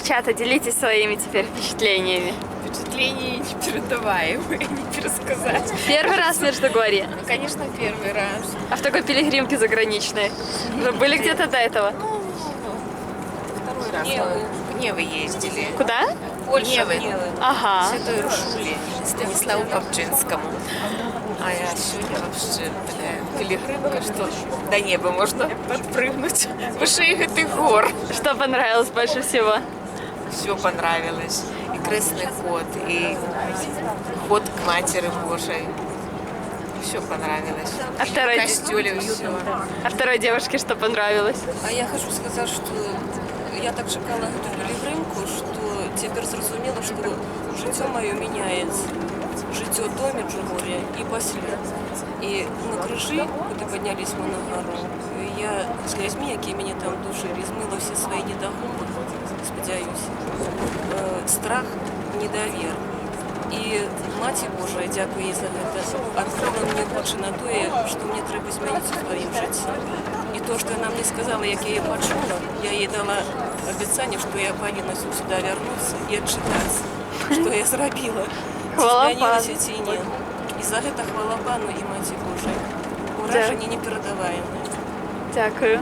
Девчата, делитесь своими теперь впечатлениями. Впечатления непередаваемые, не пересказать. Первый раз в Междугорье? Ну, конечно, первый раз. А в такой пилигримке заграничной? Вы были где-то до этого? Второй раз в Гневы ездили. Куда? Гневы. Ага. Святой Уршуле, Станиславу Копчинскому. А я сегодня вообще такая пилигримка, что до неба можно подпрыгнуть выше этих гор. Что понравилось больше всего? Все понравилось. И крестный ход, и ход к Матери Божией. Все понравилось. А второй, Костюле все. а второй девушке что понравилось? А я хочу сказать, что я так чекала эту пилігримку, що тепер зрозуміла, що життя моє міняється. Життя до Меджугор'я і після. І на крижі, куди піднялись ми на гору, я з людьми, які мені там душили, змила всі свої недогони, сподіваюся, страх, недовір. І Маті Божа, дякую їй за це, відкрила мені очі на те, що мені треба змінитися в своїм житті. І то, що вона мені сказала, як я її почула, я їй дала обіцяння, що я повинна сюди повернутися і відчитатися, що я зробила. Хвала Змінилося ці ні. І за це хвала Пану і Маті Божій. Ураження непередаваєме. Дякую.